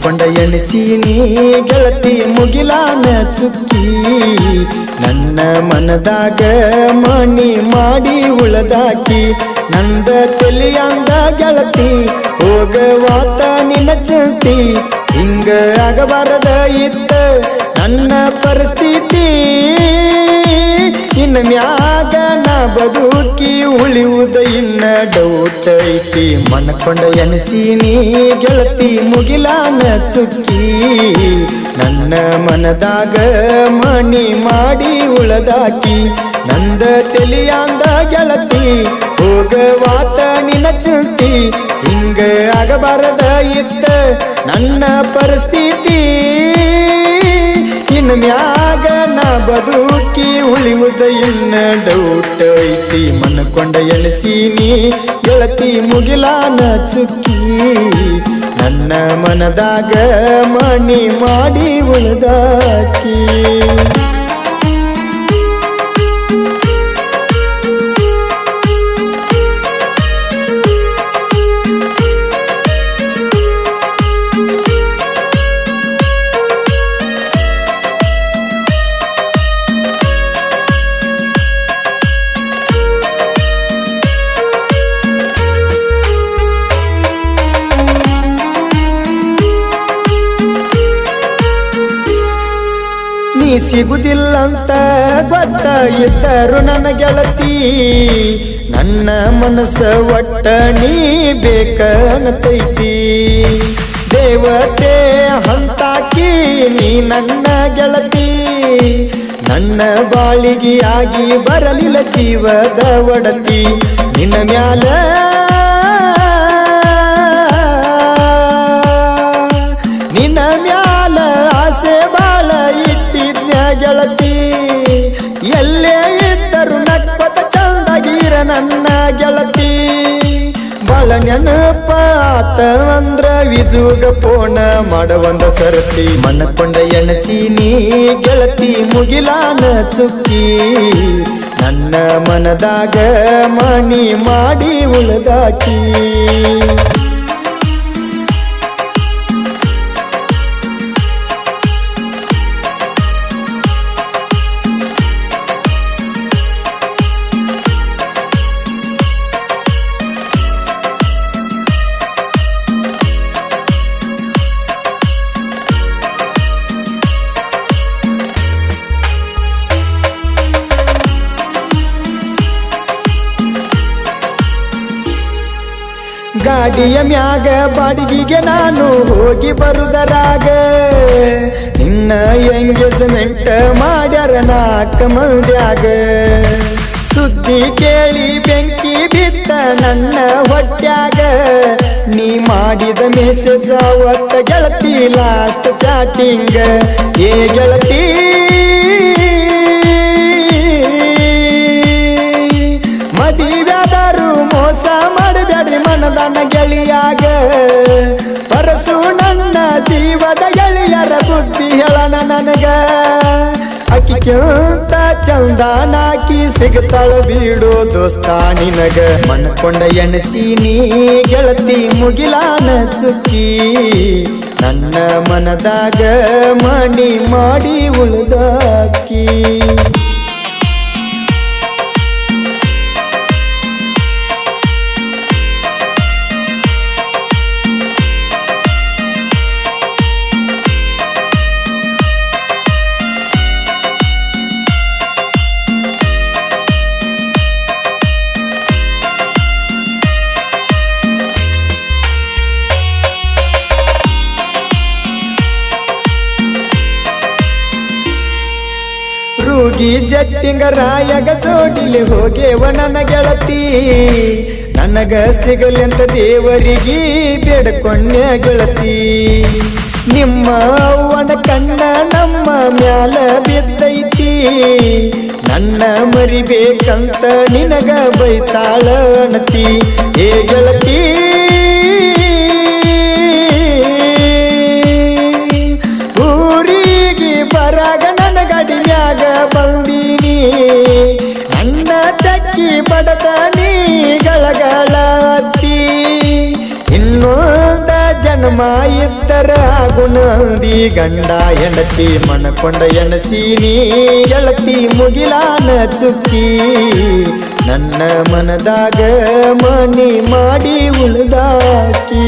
ಮನಕೊಂಡ ಎಣಿಸೀನಿ ಗೆಳತಿ ಮುಗಿಲಾನ ಚುಕ್ಕಿ ನನ್ನ ಮನದಾಗ ಮಣಿ ಮಾಡಿ ಉಳದಾಕಿ ನಂದ ತಲಿಯಾಂದ ಗೆಳತಿ ಹೋಗವಾತ ನಿನ್ನ ಚಂತಿ ಹಿಂಗ ಆಗಬಾರದ ಇತ್ತ ನನ್ನ ಪರಿಸ್ಥಿತಿ ಇನ್ನ ಮ್ಯಾಗ ನಾ ಬದುಕಿ ಉಳಿಯುವುದ ಇನ್ನ ಡೌಟ್ ಐತಿ ಮನಕೊಂಡ ಎಣಿಸೀನಿ ಗೆಳತಿ ಮುಗಿಲಾನ ಚುಕ್ಕಿ ನನ್ನ ಮನದಾಗ ಮಣಿ ಮಾಡಿ ಉಳದಾಕಿ ನಂದ ತಲಿಯಾಂದ ಗೆಳತಿ ಹೋಗವಾತ ನಿನ್ನ ಚುಕ್ಕಿ ಹಿಂಗ ಆಗಬಾರದ ಇತ್ತ ನನ್ನ ಪರಿಸ್ಥಿತಿ ಇನ್ನ ಮ್ಯಾಗ ನಾ ಬದುಕಿ ಉಳಿಯುವುದ ಇನ್ನ ಡೌಟ್ ಐತಿ ಮನಕೊಂಡ ಎಣಿಸೀನಿ ಗೆಳತಿ ಮುಗಿಲಾನ ಚುಕ್ಕಿ ನನ್ನ ಮನದಾಗ ಮಣಿ ಮಾಡಿ ಉಳಿದಾಕಿ ನೀ ಸಿಗುದಿಲ್ಲಂತ ಗೊತ್ತ ಇದ್ದರು ನನ್ನ ಗೆಳತಿ ನನ್ನ ಮನಸ್ಸ ಒಟ್ಟ ನೀ ಬೇಕ ಅನ್ನತೈತಿ ದೇವತೆ ಹಂತಾಕಿ ನೀ ನನ್ನ ಗೆಳತಿ ನನ್ನ ಬಾಳಿಗೆಯಾಗಿ ಬರಲಿಲ್ಲ ಜೀವದ ಒಡತಿ ನಿನ್ನ ಮ್ಯಾಲ ಆಸೆ ಬಾಳ ಇಟ್ಟಿದ್ನ ಗೆಳತಿ ಎಲ್ಲೇ ಇದ್ದರು ನಕ್ಕೊತ ಚಂದಾಗಿರ ನನ್ನ ಗೆಳತಿ ಬಾಳ ನೆನಪಾತ ಅಂದ್ರ ವಿಜುಗ ಪೋಣ ಮಾಡುವಂದ ಸರತಿ ಮನಕೊಂಡ ಎಣಿಸೀನಿ ಗೆಳತಿ ಮುಗಿಲಾನ ಚುಕ್ಕಿ ನನ್ನ ಮನದಾಗ ಮಣಿ ಮಾಡಿ ಉಳದಾಕಿ ಗಾಡಿಯ ಮ್ಯಾಗ ಬಾಡಿಗೆಗೆ ನಾನು ಹೋಗಿ ಬರುದರಾಗ ನಿನ್ನ ಎಂಗೇಜ್ಮೆಂಟ್ ಮಾಡ್ಯಾರ ನಾಲ್ಕ ಮಂದ್ಯಾಗ ಸುದ್ದಿ ಕೇಳಿ ಬೆಂಕಿ ಬಿತ್ತ ನನ್ನ ಹೊಟ್ಯಾಗ ನೀ ಮಾಡಿದ ಮೆಸೇಜ್ ಅವತ್ತ ಗೆಳತಿ ಲಾಸ್ಟ್ ಚಾಟಿಂಗ್ ಏ ಗೆಳತಿ ಮದುವೆಯಾದರು ಮೋಸ ಮಾಡಬೇಡ್ರಿ ಮನದನ ಗೆಳಿಯಾಗ ಪರಸು ನನ್ನ ಜೀವದ ಗೆಳೆಯರ ಬುದ್ಧಿ ಹೇಳಣ ನನಗ ಅಕ್ಕಿಕ್ಕಿಂತ ಚಂದನಾಕಿ ಸಿಗ್ತಾಳ ಬೀಡೋ ದೋಸ್ತ ನಿನಗ ಮನಕೊಂಡ ಎಣಿಸೀನಿ ಗೆಳತಿ ಮುಗಿಲಾನ ಚುಕ್ಕಿ ನನ್ನ ಮನದಾಗ ಮಣಿ ಮಾಡಿ ಉಳಿದಾಕಿ ರೂಗಿ ಜಟ್ಟಿಂಗ ರಾಯಗ ಜೋಡಿಲಿ ಹೋಗೇವ ನನ್ನ ಗೆಳತಿ ನನಗ ಸಿಗಲೆಂತ ದೇವರಿಗೆ ಬೇಡಕೊಂಡೆ ಗೆಳತಿ ನಿಮ್ಮ ಅವ್ವನ ಕಣ್ಣ ನಮ್ಮ ಮ್ಯಾಲ ಬಿದ್ದೈತಿ ನನ್ನ ಮರಿಬೇಕಂತ ನಿನಗ ಬೈತಾಳ ಅನತಿ ಏ ಗೆಳತಿ ಊರಿಗೆ ಬರಾಗ ನನ್ನ ಗಡಿ ಮ್ಯಾಗ ಬಂದೀನಿ ನನ್ನ ತಕ್ಕಿ ಬಡದ ನೀ ಗಳಗಳತ್ತಿ ಇನ್ನೊಂದ ಜನ್ಮ ಪ್ರೇಮ ಇದ್ದರ ಗುಣದಿ ಗಂಡ ಹೆಂಡತಿ ಮನಕೊಂಡ ಎನಸೀನಿ ಗೆಳತಿ ಮುಗಿಲಾನ ಚುಕ್ಕಿ ನನ್ನ ಮನದಾಗ ಮನಿ ಮಾಡಿ ಉಳಿದಾಕಿ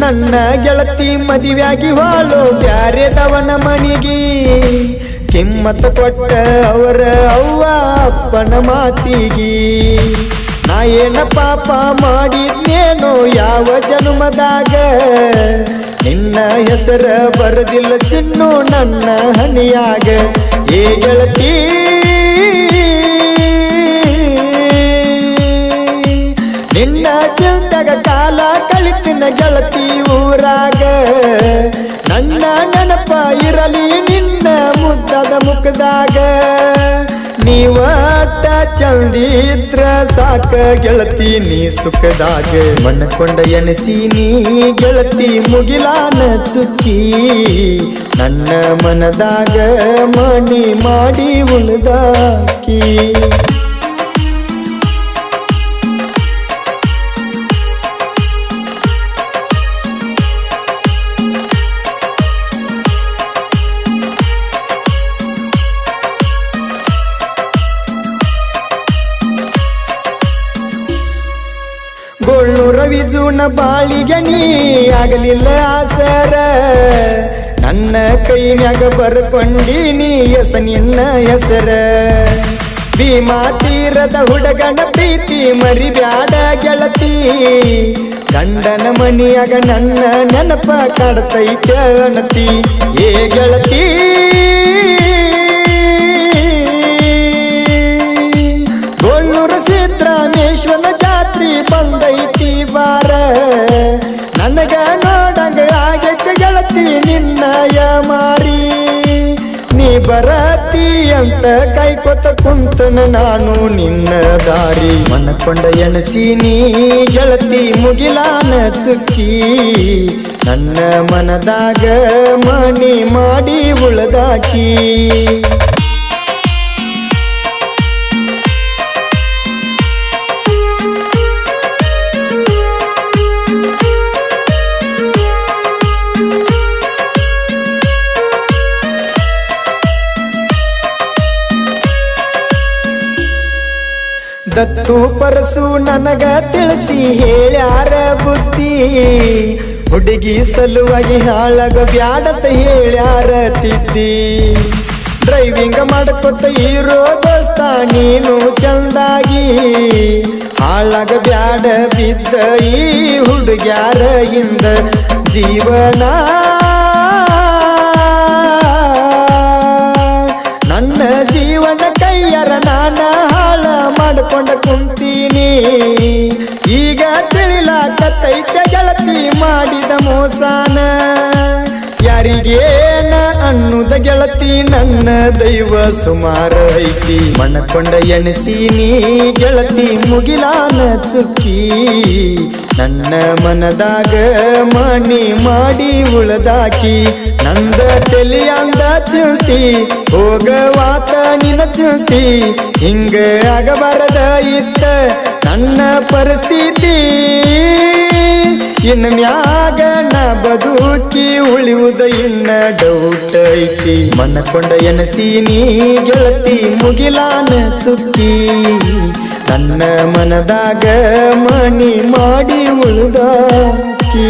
ನನ್ನ ಗೆಳತಿ ಮದುವೆಯಾಗಿ ಹಾಳು ಬ್ಯಾರೆದವನ ಮನಿಗಿ ಕಿಮ್ಮತ್ತ ಕೊಟ್ಟ ಅವರ ಅವ್ವ ಅಪ್ಪನ ಮಾತಿಗಿ ನಾ ಏನ ಪಾಪ ಮಾಡಿದ್ನೇನೋ ಯಾವ ಜನ್ಮದಾಗ ನಿನ್ನ ಹೆಸರ ಬರದಿಲ್ಲ ಚಿನ್ನು ನನ್ನ ಹಣಿಯಾಗ ಏ ಗೆಳತಿ ನಿನ್ನ ಚಿಂತಗ ಕಾಲ ಕಳಿತಿನ ಗೆಳತಿ ಊರಾಗ ನನ್ನ ನೆನಪ ಇರಲಿ ನಿನ್ನ ಮುದ್ದದ ಮುಖದಾಗ ನೀವಟ ಚಂದಿದ್ರ ಸಾಕ ಗೆಳತಿ ನೀ ಸುಖದಾಗ ಮನಕೊಂಡ ಎನಸೀನಿ ಗೆಳತಿ ಮುಗಿಲಾನ ಚುಕ್ಕಿ ನನ್ನ ಮನದಾಗ ಮನಿ ಮಾಡಿ ಉಳಿದಾಕಿ ಗೋಳ್ನೂರ ವಿಜುನ ಬಾಳಿಗೆ ನೀ ಆಗಲಿಲ್ಲ ಆಸರ ನನ್ನ ಕೈ ಮ್ಯಾಗ ಬರ್ಕೊಂಡೀನಿ ನಿನ್ನ ಹೆಸರ ಭೀಮಾ ತೀರದ ಹುಡುಗನ ಪ್ರೀತಿ ಮರಿಬ್ಯಾಡ ಗೆಳತಿ ಗಂಡನ ಮನಿಯಾಗ ನನ್ನ ನೆನಪ ಕಾಡ್ತೈತೆ ಅನತಿ ಏ ಗೆಳತಿ ಗೋಳ್ನೂರ ಸಿದ್ರಾಮೇಶ್ವರ ಜಾತ್ರಿ ಬಂದೈತಿ ಬಾರ ನನಗ ನೋಡಂಗ ಆಗೈತೆ ಗೆಳತಿ ನಿನ್ನಯ ಮಾರಿ ನೀ ಬರತಿ ಅಂತ ಕೈಕೊತ ಕುಂತನ ನಾನು ನಿನ್ನ ದಾರಿ ಮನಕೊಂಡ ಎನಸೀನಿ ಗೆಳತಿ ಮುಗಿಲಾನ ಚುಕ್ಕಿ ನನ್ನ ಮನದಾಗ ಮನಿ ಮಾಡಿ ಉಳಿದಾಕಿ ದತ್ತು ಪರಸು ನನಗ ತಿಳಿಸಿ ಹೇಳ್ಯಾರ ಬುದ್ಧಿ ಹುಡುಗಿ ಸಲುವಾಗಿ ಹಾಳಾಗ ಬ್ಯಾಡತ ಹೇಳ್ಯಾರ ತಿದ್ದಿ ಡ್ರೈವಿಂಗ್ ಮಾಡ್ಕೊತ ಇರೋ ದೋಸ್ತ ನೀನು ಚಂದಾಗಿ ಹಾಳಾಗ ಬ್ಯಾಡ ಬಿದ್ದ ಈ ಹುಡುಗ್ಯಾರ ಹಿಂದ ಜೀವನ ನನ್ನ ಜೀವನ ಕೈಯರ ನಾನ ಹಾಳ ಮಾಡ್ಕೊಂಡ ಕುಂತೀನಿ ಈಗ ತಿಳಿಲಾಕತ್ತೈತೆ ಗೆಳತಿ ಮಾಡಿದ ಮೋಸಾನ ಯಾರಿಗೇನ ಅನ್ನುದ ಗೆಳತಿ ನನ್ನ ದೈವ ಸುಮಾರ ಐತಿ ಮನಕೊಂಡ ಎನಸೀನಿ ಗೆಳತಿ ಮುಗಿಲಾನ ಚುಕ್ಕಿ ನನ್ನ ಮನದಾಗ ಮನಿ ಮಾಡಿ ಉಳದಾಕಿ ನಂದ ತೆಲಿಯಂದ ಚಿಂತಿ ಹೋಗವಾತ ನಿನ ಚಿಂತಿ ಹಿಂಗ ಆಗಬಾರದ ಇತ್ತ ನನ್ನ ಪರಿಸ್ಥಿತಿ ಇನ್ನ ಮ್ಯಾಗ ನಾ ಬದುಕಿ ಉಳಿಯುವುದ ಇನ್ನ ಡೌಟ್ ಐತಿ ಮನಕೊಂಡ ಎನಸೀನಿ ಗೆಳತಿ ಮುಗಿಲಾನ ಚುಕ್ಕಿ ನನ್ನ ಮನದಾಗ ಮನಿ ಮಾಡಿ ಉಳಿದಾಕಿ